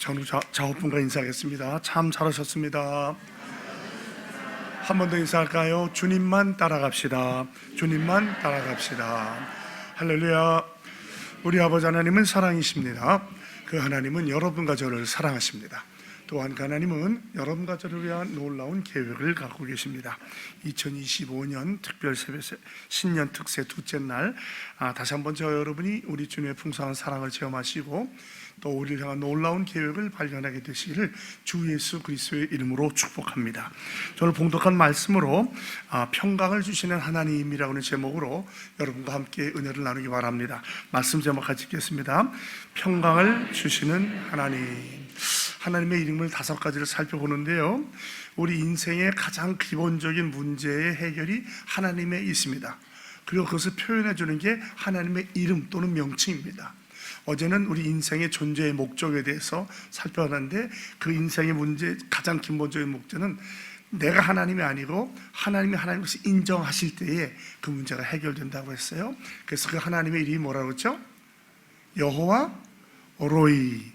전후 작업분과 인사하겠습니다. 참 잘하셨습니다. 한 번 더 인사할까요? 주님만 따라갑시다. 주님만 따라갑시다. 할렐루야. 우리 아버지 하나님은 사랑이십니다. 그 하나님은 여러분과 저를 사랑하십니다. 또한 그 하나님은 여러분과 저를 위한 놀라운 계획을 갖고 계십니다. 2025년 특별 세배 신년 특세 둘째 날, 다시 한번 저 여러분이 우리 주님의 풍성한 사랑을 체험하시고 또 우리를 향한 놀라운 계획을 발견하게 되시기를 주 예수 그리스도의 이름으로 축복합니다. 저는 봉독한 말씀으로 평강을 주시는 하나님이라고 하는 제목으로 여러분과 함께 은혜를 나누기 바랍니다. 말씀 제목 같이 읽겠습니다. 평강을 주시는 하나님. 하나님의 이름을 5가지를 살펴보는데요, 우리 인생의 가장 기본적인 문제의 해결이 하나님에 있습니다. 그리고 그것을 표현해 주는 게 하나님의 이름 또는 명칭입니다. 어제는 우리 인생의 존재의 목적에 대해서 살펴봤는데, 그 인생의 문제 가장 기본적인 목적은 내가 하나님이 아니고 하나님이 하나님으로서 인정하실 때에 그 문제가 해결된다고 했어요. 그래서 그 하나님의 이름이 뭐라고 했죠? 여호와 로이,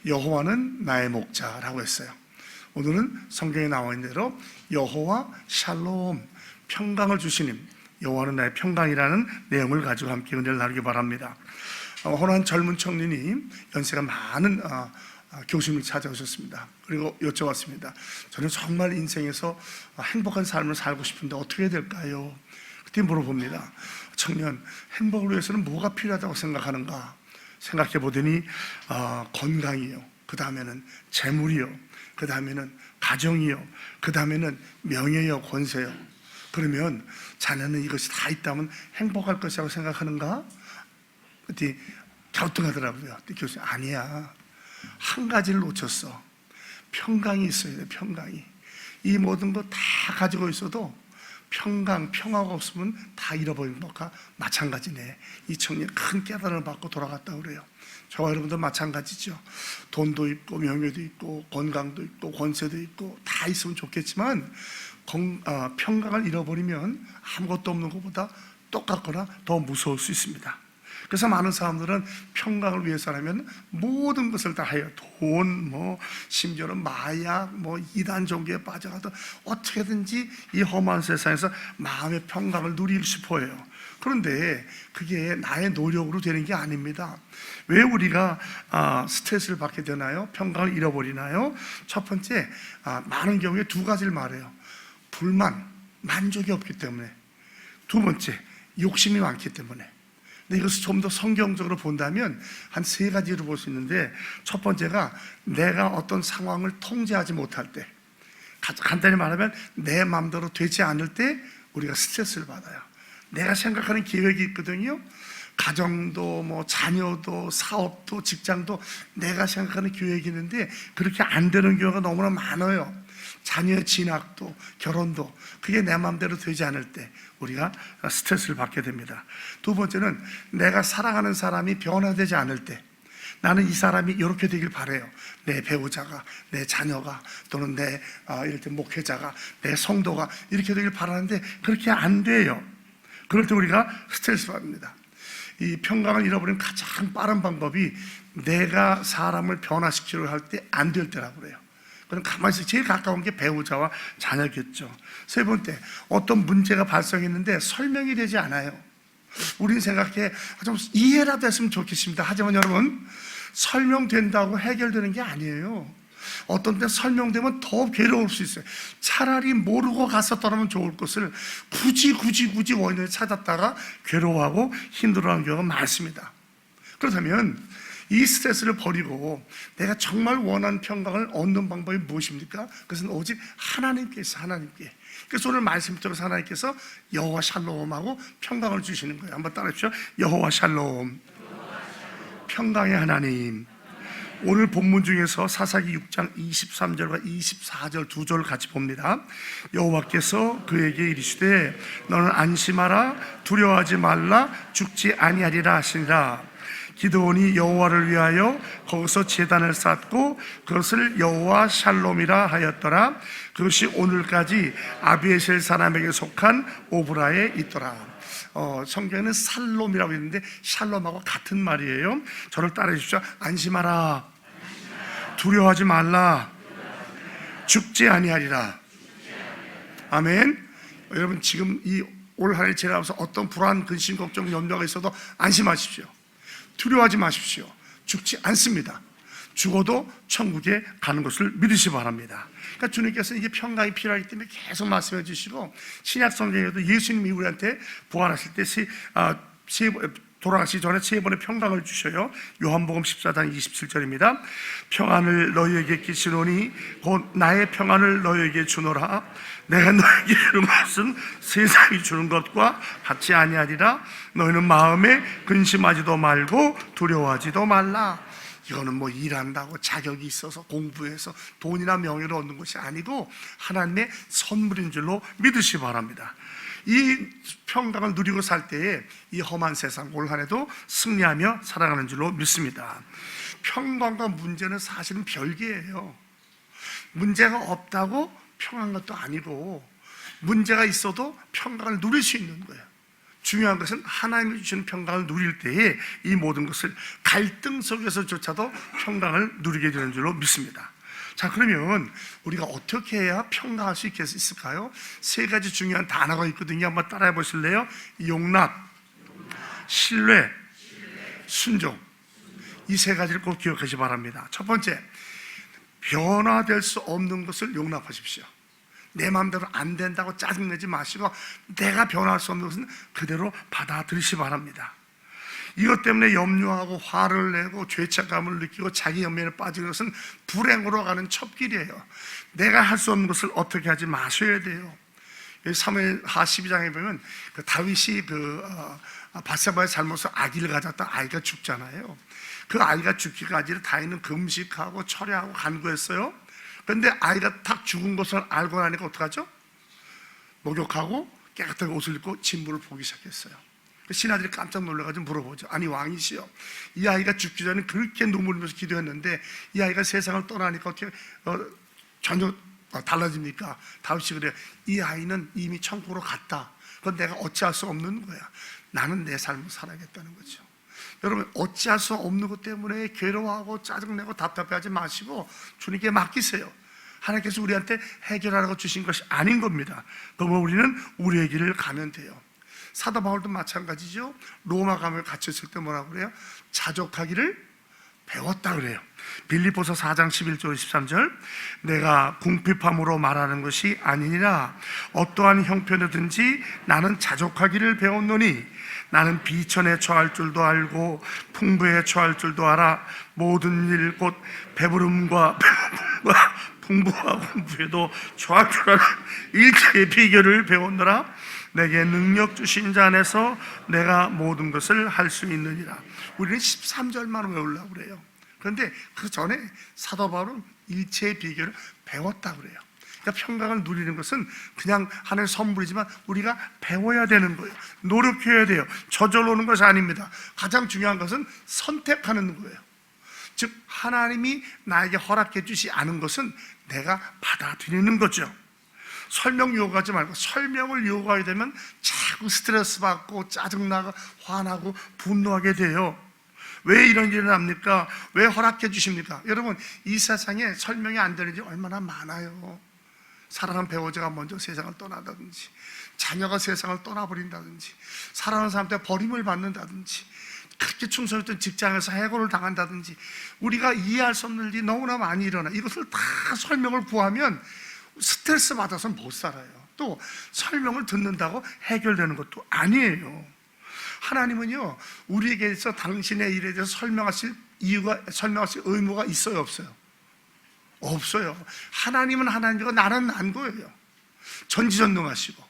여호와는 나의 목자라고 했어요. 오늘은 성경에 나와 있는 대로 여호와 샬롬, 평강을 주시는 여호와는 나의 평강이라는 내용을 가지고 함께 은혜를 나누기 바랍니다. 어느 한 젊은 청년이 연세가 많은 교수님을 찾아오셨습니다. 그리고 여쭤봤습니다. 저는 정말 인생에서 행복한 삶을 살고 싶은데 어떻게 해야 될까요? 그때 물어봅니다. 청년, 행복을 위해서는 뭐가 필요하다고 생각하는가? 생각해 보더니 건강이요, 그 다음에는 재물이요, 그 다음에는 가정이요, 그 다음에는 명예요, 권세요. 그러면 자네는 이것이 다 있다면 행복할 것이라고 생각하는가? 그때 갸우뚱하더라고요. 교수님, 아니야, 한 가지를 놓쳤어. 평강이 있어야 돼. 평강이. 이 모든 거 다 가지고 있어도 평화가 없으면 다 잃어버린 것과 마찬가지네. 이 청년 큰 깨달음을 받고 돌아갔다고 그래요. 저와 여러분도 마찬가지죠. 돈도 있고 명예도 있고 건강도 있고 권세도 있고 다 있으면 좋겠지만 평강을 잃어버리면 아무것도 없는 것보다 똑같거나 더 무서울 수 있습니다. 그래서 많은 사람들은 평강을 위해서라면 모든 것을 다 해요. 돈, 심지어는 마약, 이단 종교에 빠져가도 어떻게든지 이 험한 세상에서 마음의 평강을 누리고 싶어 해요. 그런데 그게 나의 노력으로 되는 게 아닙니다. 왜 우리가 스트레스를 받게 되나요? 평강을 잃어버리나요? 첫 번째, 많은 경우에 2가지를 말해요. 불만, 만족이 없기 때문에. 2번째, 욕심이 많기 때문에. 근데 이것을 좀 더 성경적으로 본다면 한 3가지로 볼 수 있는데, 첫 번째가 내가 어떤 상황을 통제하지 못할 때, 간단히 말하면 내 마음대로 되지 않을 때 우리가 스트레스를 받아요. 내가 생각하는 계획이 있거든요. 가정도 자녀도 사업도 직장도 내가 생각하는 계획이 있는데 그렇게 안 되는 경우가 너무나 많아요. 자녀의 진학도 결혼도 그게 내 마음대로 되지 않을 때 우리가 스트레스를 받게 됩니다. 2번째는 내가 사랑하는 사람이 변화되지 않을 때, 나는 이 사람이 이렇게 되길 바라요. 내 배우자가, 내 자녀가, 또는 내 이럴 때 목회자가, 내 성도가 이렇게 되길 바라는데 그렇게 안 돼요. 그럴 때 우리가 스트레스 받습니다. 이 평강을 잃어버리는 가장 빠른 방법이 내가 사람을 변화시키려고 할 때 안 될 때라고 그래요. 그럼 가만히 있어. 제일 가까운 게 배우자와 자녀겠죠. 3번째, 어떤 문제가 발생했는데 설명이 되지 않아요. 우리는 생각해, 좀 이해라도 했으면 좋겠습니다. 하지만 여러분, 설명된다고 해결되는 게 아니에요. 어떤 때 설명되면 더 괴로울 수 있어요. 차라리 모르고 갔었더라면 좋을 것을 굳이 원인을 찾았다가 괴로워하고 힘들어하는 경우가 많습니다. 그렇다면 이 스트레스를 버리고 내가 정말 원하는 평강을 얻는 방법이 무엇입니까? 그것은 오직 하나님께서. 그래서 오늘 말씀 들어서 하나님께서 여호와 샬롬하고 평강을 주시는 거예요. 한번 따라해 주시죠. 여호와 샬롬, 평강의 하나님. 오늘 본문 중에서 사사기 6장 23절과 24절 2절 같이 봅니다. 여호와께서 그에게 이르시되 너는 안심하라, 두려워하지 말라, 죽지 아니하리라 하시니라. 기드온이 여호와를 위하여 거기서 제단을 쌓고 그것을 여호와 샬롬이라 하였더라. 그것이 오늘까지 아비에셀 사람에게 속한 오브라에 있더라. 성경에는 살롬이라고 있는데 샬롬하고 같은 말이에요. 저를 따라해 주십시오. 안심하라, 두려워하지 말라. 죽지 아니하리라. 아멘. 여러분, 지금 이 올 한 해 지나면서 어떤 불안, 근심, 걱정, 염려가 있어도 안심하십시오. 두려워하지 마십시오. 죽지 않습니다. 죽어도 천국에 가는 것을 믿으시기 바랍니다. 그러니까 주님께서 이게 평강이 필요하기 때문에 계속 말씀해 주시고, 신약 성경에도 예수님이 우리한테 부활하실 때 돌아가시기 전에 3번의 평강을 주셔요. 요한복음 14장 27절입니다. 평안을 너희에게 끼치노니 곧 나의 평안을 너희에게 주노라. 내가 너희에게 주는 것은 세상이 주는 것과 같이 아니하리라. 너희는 마음에 근심하지도 말고 두려워하지도 말라. 이거는 뭐 일한다고 자격이 있어서 공부해서 돈이나 명예를 얻는 것이 아니고 하나님의 선물인 줄로 믿으시기 바랍니다. 이 평강을 누리고 살 때에 이 험한 세상 올 한 해도 승리하며 살아가는 줄로 믿습니다. 평강과 문제는 사실은 별개예요. 문제가 없다고 평안한 것도 아니고, 문제가 있어도 평강을 누릴 수 있는 거예요. 중요한 것은 하나님이 주시는 평강을 누릴 때에 이 모든 것을 갈등 속에서조차도 평강을 누리게 되는 줄로 믿습니다. 자, 그러면 우리가 어떻게 해야 평강할 수 있을까요? 3가지 중요한 단어가 있거든요. 한번 따라해 보실래요? 용납, 신뢰, 순종. 이 3가지를 꼭 기억하시기 바랍니다. 첫 번째, 변화될 수 없는 것을 용납하십시오. 내 마음대로 안 된다고 짜증내지 마시고, 내가 변화할 수 없는 것은 그대로 받아들이시기 바랍니다. 이것 때문에 염려하고 화를 내고 죄책감을 느끼고 자기 연민에 빠지는 것은 불행으로 가는 첩길이에요. 내가 할 수 없는 것을 어떻게 하지 마셔야 돼요. 사무엘하 12장에 보면 다윗이 밧세바의 잘못으로 아기를 가졌다 아이가 죽잖아요. 그 아이가 죽기까지 다윗은 금식하고 철야하고 간구했어요. 그런데 아이가 딱 죽은 것을 알고 나니까 어떡하죠? 목욕하고 깨끗하게 옷을 입고 진부를 보기 시작했어요. 신하들이 깜짝 놀라가지고 물어보죠. 아니 왕이시여, 이 아이가 죽기 전에 그렇게 눈물 흘리면서 기도했는데 이 아이가 세상을 떠나니까 어떻게 전혀 달라집니까? 다윗이 그래요. 이 아이는 이미 천국으로 갔다. 그건 내가 어찌할 수 없는 거야. 나는 내 삶을 살아야겠다는 거죠. 여러분, 어찌할 수 없는 것 때문에 괴로워하고 짜증내고 답답해하지 마시고 주님께 맡기세요. 하나님께서 우리한테 해결하라고 주신 것이 아닌 겁니다. 그러면 우리는 우리의 길을 가면 돼요. 사도 바울도 마찬가지죠. 로마 감옥에 갇혔을 때 뭐라고 그래요? 자족하기를 배웠다 그래요. 빌립보서 4장 11절 13절 내가 궁핍함으로 말하는 것이 아니니라. 어떠한 형편이든지 나는 자족하기를 배웠노니 나는 비천에 처할 줄도 알고 풍부에 처할 줄도 알아. 모든 일 곧 배부름과 풍부와 풍부에도 처할 줄 알아. 일체의 비결을 배웠노라. 내게 능력 주신 자 안에서 내가 모든 것을 할 수 있느니라. 우리는 13절만 외우려고 그래요. 그런데 그 전에 사도 바울은 일체의 비결을 배웠다고 그래요. 그러니까 평강을 누리는 것은 그냥 하나님의 선물이지만 우리가 배워야 되는 거예요. 노력해야 돼요. 저절로 오는 것이 아닙니다. 가장 중요한 것은 선택하는 거예요. 즉 하나님이 나에게 허락해 주지 않은 것은 내가 받아들이는 거죠. 설명 요구하지 말고, 설명을 요구하게 되면 자꾸 스트레스 받고 짜증나고 화나고 분노하게 돼요. 왜 이런 일이 납니까? 왜 허락해 주십니까? 여러분, 이 세상에 설명이 안 되는 일이 얼마나 많아요. 사랑하는 배우자가 먼저 세상을 떠나다든지, 자녀가 세상을 떠나버린다든지, 사랑하는 사람한테 버림을 받는다든지, 그렇게 충성했던 직장에서 해고를 당한다든지, 우리가 이해할 수 없는 일이 너무나 많이 일어나. 이것을 다 설명을 구하면 스트레스 받아서 못 살아요. 또 설명을 듣는다고 해결되는 것도 아니에요. 하나님은요, 우리에게서 당신의 일에 대해서 설명하실 의무가 있어요, 없어요? 없어요. 하나님은 하나님이고 나는 난 거예요. 전지전능하시고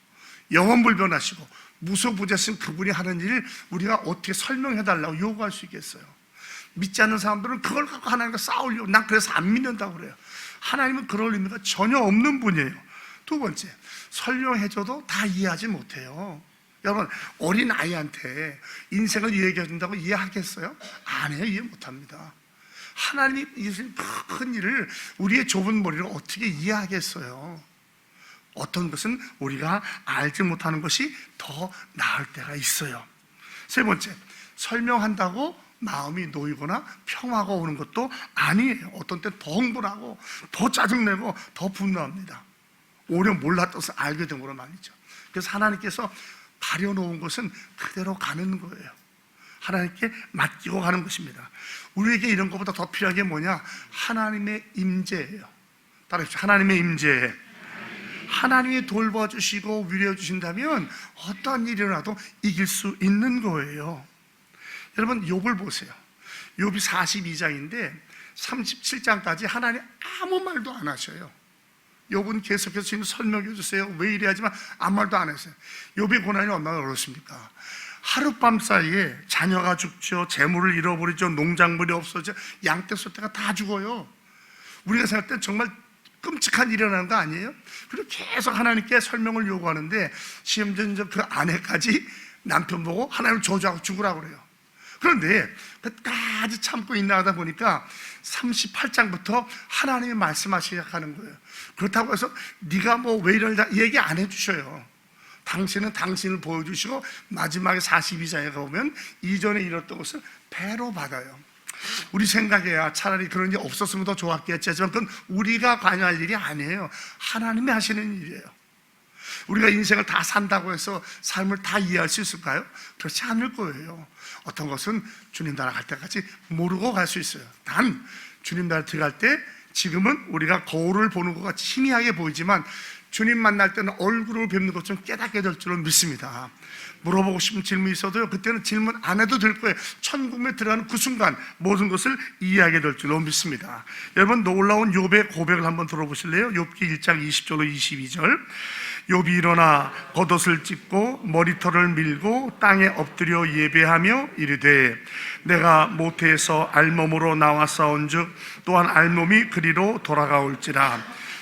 영원불변하시고 무소부재신 그분이 하는 일을 우리가 어떻게 설명해달라고 요구할 수 있겠어요? 믿지 않는 사람들은 그걸 갖고 하나님과 싸우려고, 난 그래서 안 믿는다고 그래요. 하나님은 그럴 의미가 전혀 없는 분이에요. 두 번째, 설명해줘도 다 이해하지 못해요. 여러분, 어린 아이한테 인생을 이야기해 준다고 이해하겠어요? 안 해요. 이해 못합니다. 하나님이 이 큰 일을 우리의 좁은 머리로 어떻게 이해하겠어요? 어떤 것은 우리가 알지 못하는 것이 더 나을 때가 있어요. 세 번째, 설명한다고 마음이 놓이거나 평화가 오는 것도 아니에요. 어떤 때는 더 흥분하고 더 짜증내고 더 분노합니다. 오히려 몰랐던 것을 알게 된 거로 말이죠. 그래서 하나님께서 가려놓은 것은 그대로 가는 거예요. 하나님께 맡기고 가는 것입니다. 우리에게 이런 것보다 더 필요한 게 뭐냐? 하나님의 임재예요. 따라합시다. 하나님의 임재. 하나님이 돌봐주시고 위로해 주신다면 어떤 일이 일어나도 이길 수 있는 거예요. 여러분, 욥을 보세요. 욥이 42장인데 37장까지 하나님 아무 말도 안 하셔요. 욥은 계속해서 지금 설명해 주세요, 왜 이래 하지만 아무 말도 안 했어요. 욥의 고난이 얼마나 어렵습니까? 하룻밤 사이에 자녀가 죽죠, 재물을 잃어버리죠, 농작물이 없어져, 양떼 소떼가 다 죽어요. 우리가 생각할 때 정말 끔찍한 일이 일어나는 거 아니에요? 그리고 계속 하나님께 설명을 요구하는데 심지어 그 아내까지 남편 보고 하나님을 저주하고 죽으라고 그래요. 그런데 끝까지 참고 인내하다 보니까 38장부터 하나님이 말씀하시기 시작하는 거예요. 그렇다고 해서 네가 뭐 왜 이러냐 얘기 안 해주셔요. 당신은 당신을 보여주시고 마지막에 42장에 가보면 이전에 이뤘던 것을 배로 받아요. 우리 생각에야 차라리 그런 일이 없었으면 더 좋았겠지 하지만 그건 우리가 관여할 일이 아니에요. 하나님이 하시는 일이에요. 우리가 인생을 다 산다고 해서 삶을 다 이해할 수 있을까요? 그렇지 않을 거예요. 어떤 것은 주님 나라 갈 때까지 모르고 갈 수 있어요. 단 주님 나라 들어갈 때 지금은 우리가 거울을 보는 것 같이 희미하게 보이지만 주님 만날 때는 얼굴을 뵙는 것처럼 깨닫게 될 줄은 믿습니다. 물어보고 싶은 질문이 있어도요, 그때는 질문 안 해도 될 거예요. 천국에 들어가는 그 순간 모든 것을 이해하게 될 줄로 믿습니다. 여러분, 놀라운 욥의 고백을 한번 들어보실래요? 욥기 1장 20절로 22절. 욥이 일어나 겉옷을 찢고 머리털을 밀고 땅에 엎드려 예배하며 이르되 내가 모태에서 알몸으로 나와 싸운즉 또한 알몸이 그리로 돌아가올지라.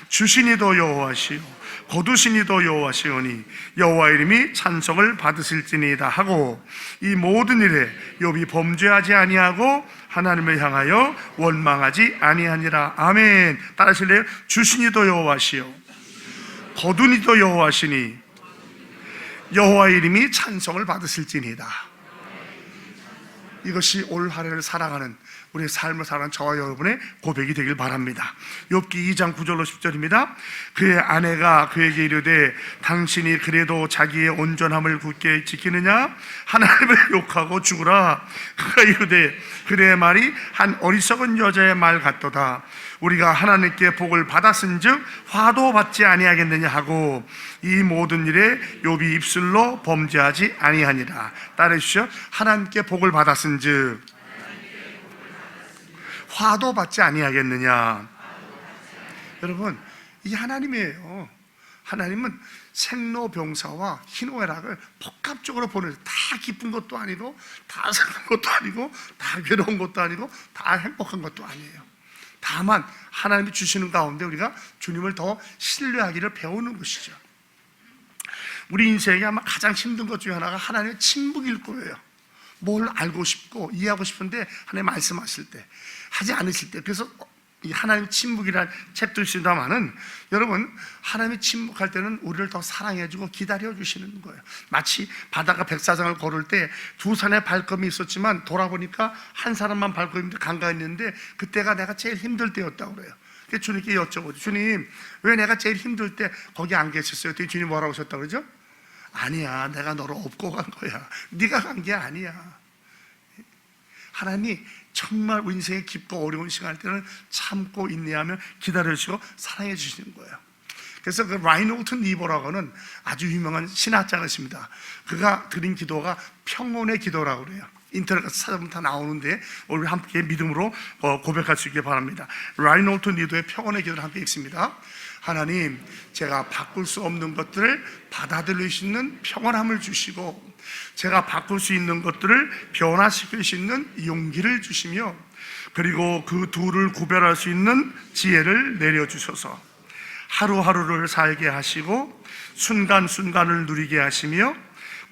주시니도 여호와시요 거두시니도 여호와시오니 여호와 이름이 찬송을 받으실지니이다 하고 이 모든 일에 욥이 범죄하지 아니하고 하나님을 향하여 원망하지 아니하니라. 아멘. 따라하실래요? 주시니도 여호와시요 거두니도 여호와시니 여호와 이름이 찬송을 받으실지니이다. 이것이 올 한해를 살아가는 우리의 삶을 살아가는 저와 여러분의 고백이 되길 바랍니다. 욥기 2장 9절로 10절입니다. 그의 아내가 그에게 이르되 당신이 그래도 자기의 온전함을 굳게 지키느냐? 하나님을 욕하고 죽으라. 그가 이르되 그의 말이 한 어리석은 여자의 말 같도다. 우리가 하나님께 복을 받았은즉 화도 받지 아니하겠느냐 하고 이 모든 일에 욥이 입술로 범죄하지 아니하니라. 따르시오. 하나님께 복을 받았은즉 화도 받지 아니하겠느냐. 여러분, 이게 하나님이에요. 하나님은 생로병사와 희노애락을 복합적으로 보내요. 다 기쁜 것도 아니고 다 슬픈 것도 아니고 다 괴로운 것도 아니고 다 행복한 것도 아니에요. 다만 하나님이 주시는 가운데 우리가 주님을 더 신뢰하기를 배우는 것이죠. 우리 인생에 아마 가장 힘든 것 중에 하나가 하나님의 침묵일 거예요. 뭘 알고 싶고 이해하고 싶은데 하나님 말씀하실 때 하지 않으실 때. 그래서 이 하나님의 침묵이라는 책도 있습니다만은 여러분, 하나님이 침묵할 때는 우리를 더 사랑해주고 기다려주시는 거예요. 마치 바다가 백사장을 걸을 때 두 산의 발걸음이 있었지만 돌아보니까 한 사람만 발걸음이 간가했는데 그때가 내가 제일 힘들 때였다고 그래요. 그래서 주님께 여쭤보죠. 주님, 왜 내가 제일 힘들 때 거기 안 계셨어요? 그랬더니 주님 뭐라고 하셨다고 그러죠? 아니야, 내가 너를 업고 간 거야. 네가 간 게 아니야. 하나님이 정말 인생의 깊고 어려운 시간일 때는 참고 인내하며 기다려주시고 사랑해 주시는 거예요. 그래서 그 라이노트 니버라고는 아주 유명한 신학자가 있습니다. 그가 드린 기도가 평온의 기도라고 그래요. 인터넷 가서 찾아보면 다 나오는데 우리 함께 믿음으로 고백할 수 있게 바랍니다. 라이노트 니버의 평온의 기도를 함께 읽습니다. 하나님, 제가 바꿀 수 없는 것들을 받아들일 수 있는 평온함을 주시고 제가 바꿀 수 있는 것들을 변화시킬 수 있는 용기를 주시며 그리고 그 둘을 구별할 수 있는 지혜를 내려주셔서 하루하루를 살게 하시고 순간순간을 누리게 하시며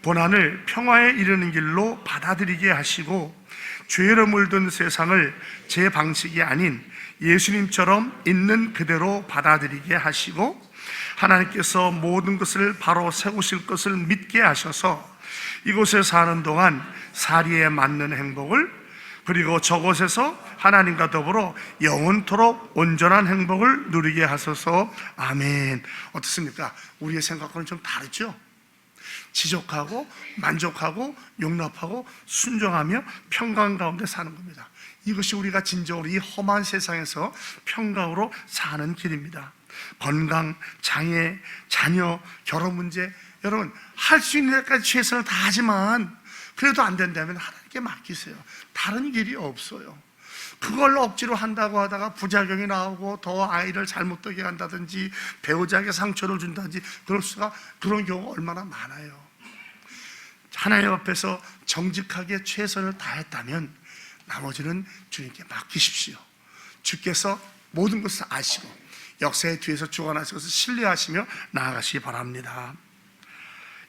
고난을 평화에 이르는 길로 받아들이게 하시고 죄로 물든 세상을 제 방식이 아닌 예수님처럼 있는 그대로 받아들이게 하시고 하나님께서 모든 것을 바로 세우실 것을 믿게 하셔서 이곳에 사는 동안 사리에 맞는 행복을 그리고 저곳에서 하나님과 더불어 영원토록 온전한 행복을 누리게 하소서. 아멘. 어떻습니까? 우리의 생각과는 좀 다르죠? 지족하고 만족하고 용납하고 순종하며 평강 가운데 사는 겁니다. 이것이 우리가 진정으로 이 험한 세상에서 평강으로 사는 길입니다. 건강, 장애, 자녀, 결혼 문제, 여러분 할 수 있는 데까지 최선을 다하지만 그래도 안 된다면 하나님께 맡기세요. 다른 길이 없어요. 그걸 억지로 한다고 하다가 부작용이 나오고 더 아이를 잘못 되게 한다든지 배우자에게 상처를 준다든지 그런 경우가 얼마나 많아요. 하나님 앞에서 정직하게 최선을 다했다면 나머지는 주님께 맡기십시오. 주께서 모든 것을 아시고 역사의 뒤에서 주관하실 것을 신뢰하시며 나아가시기 바랍니다.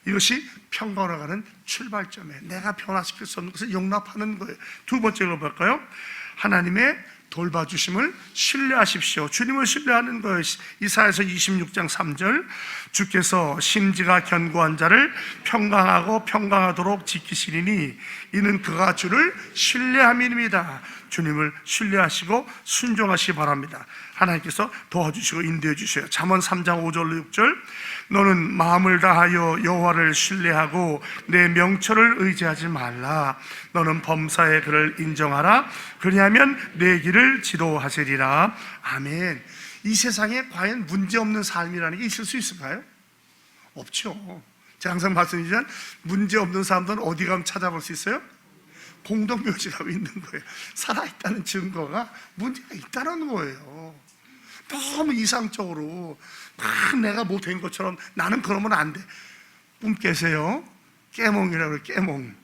이것이 평강으로 가는 출발점에 내가 변화시킬 수 없는 것을 용납하는 거예요. 두 번째로 볼까요? 하나님의 돌봐주심을 신뢰하십시오. 주님을 신뢰하는 거예요. 이사야서 26장 3절, 주께서 심지가 견고한 자를 평강하고 평강하도록 지키시리니 이는 그가 주를 신뢰함입니다. 주님을 신뢰하시고 순종하시기 바랍니다. 하나님께서 도와주시고 인도해 주셔요. 잠언 3장 5절로 6절, 너는 마음을 다하여 여호와를 신뢰하고 내 명철을 의지하지 말라. 너는 범사의 그를 인정하라. 그리하면 내 길을 지도하시리라. 아멘. 이 세상에 과연 문제없는 삶이라는 게 있을 수 있을까요? 없죠. 제가 항상 말씀드리지만 문제없는 사람들은 어디 가면 찾아볼 수 있어요? 공동묘지가 있는 거예요. 살아있다는 증거가 문제가 있다는 거예요. 너무 이상적으로 막 내가 뭐 된 것처럼 나는 그러면 안 돼. 꿈 깨세요. 깨몽이라고 그래요. 깨몽.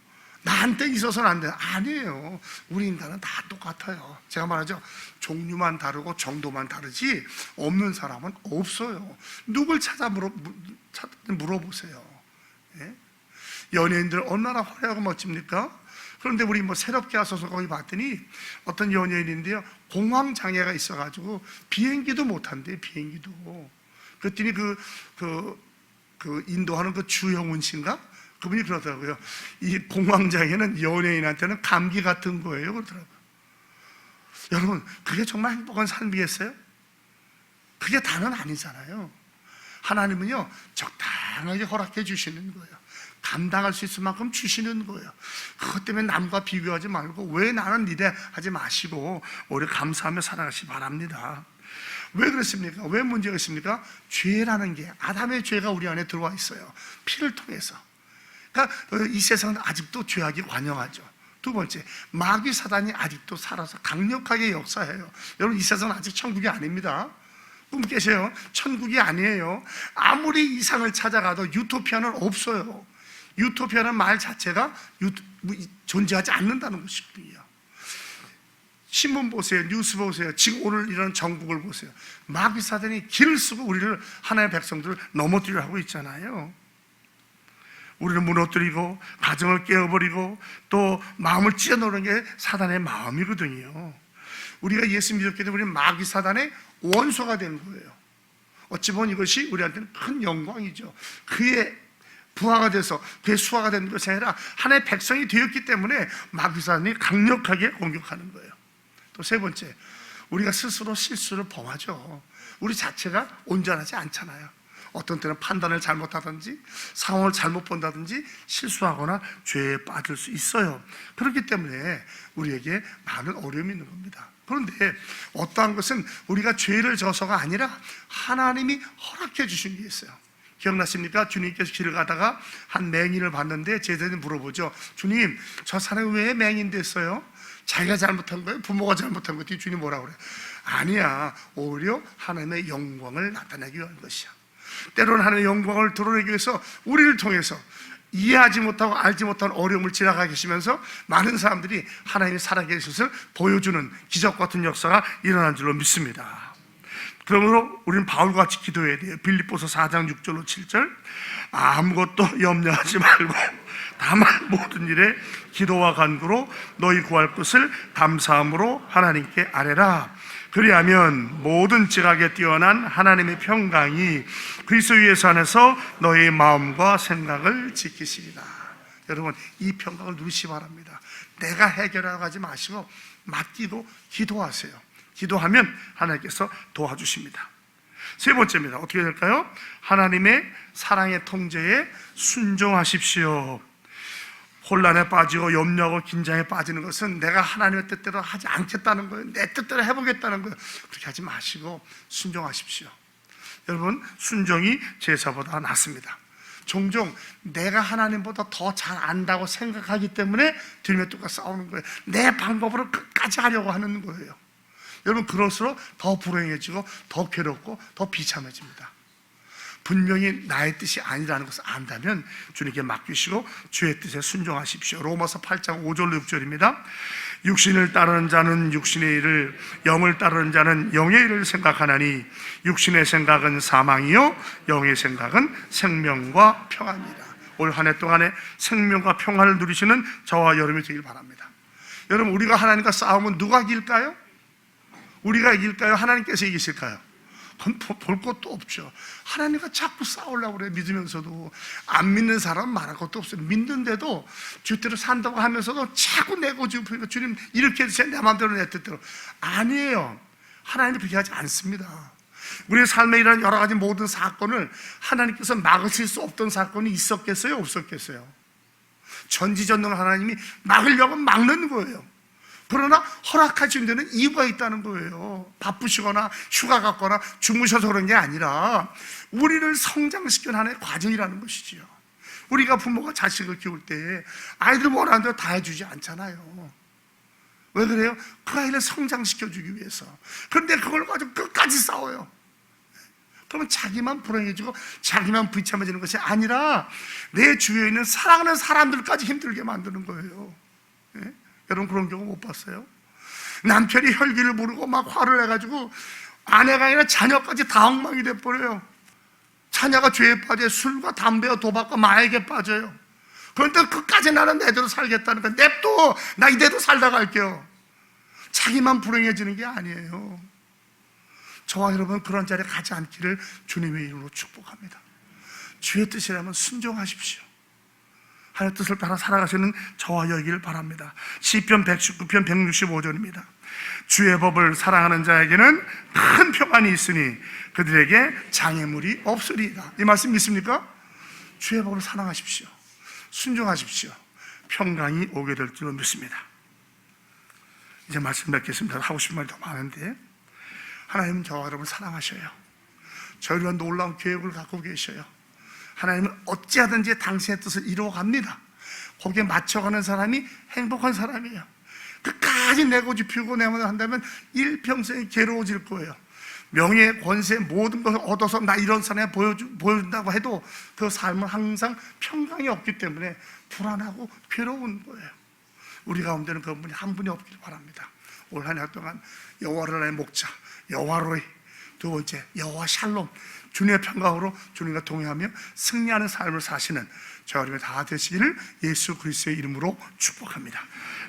나한테 있어서는 안 돼. 아니에요. 우리 인간은 다 똑같아요. 제가 말하죠. 종류만 다르고 정도만 다르지 없는 사람은 없어요. 누굴 물어보세요. 예? 연예인들 얼마나 화려하고 멋집니까? 그런데 우리 뭐 새롭게 와서 거기 봤더니 어떤 연예인인데요, 공황장애가 있어가지고 비행기도 못한대요. 비행기도. 그랬더니 그 인도하는 그 주영훈 씨인가? 그분이 그러더라고요. 이 공황장애는 연예인한테는 감기 같은 거예요. 그러더라고요. 여러분, 그게 정말 행복한 삶이겠어요? 그게 다는 아니잖아요. 하나님은요, 적당하게 허락해 주시는 거예요. 감당할 수 있을 만큼 주시는 거예요. 그것 때문에 남과 비교하지 말고 왜 나는 이래 하지 마시고 오히려 감사하며 살아가시기 바랍니다. 왜 그렇습니까? 왜 문제가 있습니까? 죄라는 게, 아담의 죄가 우리 안에 들어와 있어요. 피를 통해서. 그러니까 이 세상은 아직도 죄악이 완영하죠. 두 번째, 마귀 사단이 아직도 살아서 강력하게 역사해요. 여러분, 이 세상은 아직 천국이 아닙니다. 꿈 깨세요. 천국이 아니에요. 아무리 이상을 찾아가도 유토피아는 없어요. 유토피아는 말 자체가 존재하지 않는다는 것이거든요. 신문 보세요. 뉴스 보세요. 지금 오늘 이런 정국을 보세요. 마귀 사단이 길을 쓰고 우리를, 하나의 백성들을 넘어뜨리려 하고 있잖아요. 우리를 무너뜨리고 가정을 깨어버리고 또 마음을 찢어놓는 게 사단의 마음이거든요. 우리가 예수 믿었기 때문에 우리는 마귀 사단의 원수가 된 거예요. 어찌 보면 이것이 우리한테는 큰 영광이죠. 그의 부하가 돼서 그의 수하가 된 것이 아니라 하나의 백성이 되었기 때문에 마귀 사단이 강력하게 공격하는 거예요. 또 세 번째, 우리가 스스로 실수를 범하죠. 우리 자체가 온전하지 않잖아요. 어떤 때는 판단을 잘못하든지 상황을 잘못 본다든지 실수하거나 죄에 빠질 수 있어요. 그렇기 때문에 우리에게 많은 어려움이 있는 겁니다. 그런데 어떠한 것은 우리가 죄를 져서가 아니라 하나님이 허락해 주신 게 있어요. 기억나십니까? 주님께서 길을 가다가 한 맹인을 봤는데 제자들이 물어보죠. 주님, 저 사람이 왜 맹인 됐어요? 자기가 잘못한 거예요? 부모가 잘못한 거예요? 주님 뭐라고 그래요? 아니야, 오히려 하나님의 영광을 나타내기 위한 것이야. 때로는 하나님의 영광을 드러내기 위해서 우리를 통해서 이해하지 못하고 알지 못한 어려움을 지나가 계시면서 많은 사람들이 하나님이 살아계신 것을 보여주는 기적 같은 역사가 일어난 줄로 믿습니다. 그러므로 우리는 바울같이 기도해야 돼요. 빌립보서 4장 6절로 7절, 아무것도 염려하지 말고 다만 모든 일에 기도와 간구로 너희 구할 것을 감사함으로 하나님께 아뢰라. 그리하면 모든 지각에 뛰어난 하나님의 평강이 그리스도 예수 안에서 너희 마음과 생각을 지키시리라. 여러분, 이 평강을 누리시기 바랍니다. 내가 해결하고 하지 마시고 맡기고 기도하세요. 기도하면 하나님께서 도와주십니다. 세 번째입니다. 어떻게 될까요? 하나님의 사랑의 통제에 순종하십시오. 혼란에 빠지고 염려하고 긴장에 빠지는 것은 내가 하나님의 뜻대로 하지 않겠다는 거예요. 내 뜻대로 해보겠다는 거예요. 그렇게 하지 마시고 순종하십시오. 여러분, 순종이 제사보다 낫습니다. 종종 내가 하나님보다 더 잘 안다고 생각하기 때문에 들매뚝과 싸우는 거예요. 내 방법으로 끝까지 하려고 하는 거예요. 여러분, 그럴수록 더 불행해지고 더 괴롭고 더 비참해집니다. 분명히 나의 뜻이 아니라는 것을 안다면 주님께 맡기시고 주의 뜻에 순종하십시오. 로마서 8장 5절 6절입니다. 육신을 따르는 자는 육신의 일을, 영을 따르는 자는 영의 일을 생각하나니 육신의 생각은 사망이요 영의 생각은 생명과 평안이라. 올 한 해 동안에 생명과 평안을 누리시는 저와 여러분이 되길 바랍니다. 여러분, 우리가 하나님과 싸우면 누가 이길까요? 우리가 이길까요? 하나님께서 이기실까요? 그건 볼 것도 없죠. 하나님과 자꾸 싸우려고 그래. 믿으면서도. 안 믿는 사람은 말할 것도 없어요. 믿는데도 주대로 산다고 하면서도 자꾸 내 고집을 부리고 주님 이렇게 해주세요. 내 마음대로 내 뜻대로. 아니에요. 하나님은 그렇게 하지 않습니다. 우리의 삶에 일어난 여러 가지 모든 사건을 하나님께서 막으실 수 없던 사건이 있었겠어요? 없었겠어요? 전지전능한 하나님이 막으려고 막는 거예요. 그러나 허락하신 데는 이유가 있다는 거예요. 바쁘시거나 휴가 갔거나 주무셔서 그런 게 아니라 우리를 성장시키는 하나의 과정이라는 것이지요. 우리가 부모가 자식을 키울 때 아이들 원하는 대로 다 해주지 않잖아요. 왜 그래요? 그 아이를 성장시켜주기 위해서. 그런데 그걸 가지고 끝까지 싸워요. 그러면 자기만 불행해지고 자기만 비참해지는 것이 아니라 내 주위에 있는 사랑하는 사람들까지 힘들게 만드는 거예요. 예? 여러분, 그런 경우 못 봤어요? 남편이 혈기를 부르고 막 화를 내가지고 아내가 아니라 자녀까지 다 엉망이 돼버려요. 자녀가 죄에 빠져요. 술과 담배와 도박과 마약에 빠져요. 그런데 끝까지 나는 내대로 살겠다는 거야. 냅둬, 나 이대로 살다 갈게요. 자기만 불행해지는 게 아니에요. 저와 여러분, 그런 자리에 가지 않기를 주님의 이름으로 축복합니다. 주의 뜻이라면 순종하십시오. 하나님의 뜻을 따라 살아가시는 저와 여기를 바랍니다. 시편 119편 165절입니다. 주의 법을 사랑하는 자에게는 큰 평안이 있으니 그들에게 장애물이 없으리이다. 이 말씀 믿습니까? 주의 법을 사랑하십시오. 순종하십시오. 평강이 오게 될 줄로 믿습니다. 이제 말씀 맺겠습니다. 하고 싶은 말이 더 많은데, 하나님은 저와 여러분을 사랑하셔요. 저희를 위한 놀라운 계획을 갖고 계셔요. 하나님은 어찌하든지 당신의 뜻을 이루어갑니다. 거기에 맞춰가는 사람이 행복한 사람이에요. 끝까지 내고집 피우고 내면 한다면 일평생이 괴로워질 거예요. 명예, 권세, 모든 것을 얻어서 나 이런 사람에 보여준다고 해도 그 삶은 항상 평강이 없기 때문에 불안하고 괴로운 거예요. 우리 가운데는 그런 분이 한 분이 없길 바랍니다. 올 한 해 동안 여호와의 목자, 여호와로이, 두 번째 여호와 샬롬, 주님의 평강으로 주님과 동행하며 승리하는 삶을 사시는 저와 여러분이 다 되시기를 예수 그리스도의 이름으로 축복합니다.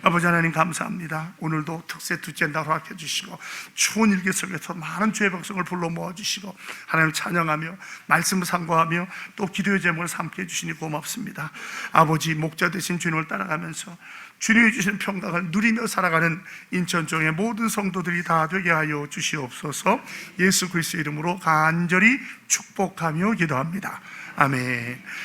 아버지 하나님, 감사합니다. 오늘도 특세 둘째 날 허락해 주시고 추운 일기 속에서 많은 주의 백성을 불러 모아주시고 하나님을 찬양하며 말씀을 상고하며 또 기도의 제목을 삼게 해주시니 고맙습니다. 아버지, 목자 되신 주님을 따라가면서 주님이 주신 평강을 누리며 살아가는 인천종의 모든 성도들이 다 되게 하여 주시옵소서. 예수 그리스도의 이름으로 간절히 축복하며 기도합니다. 아멘.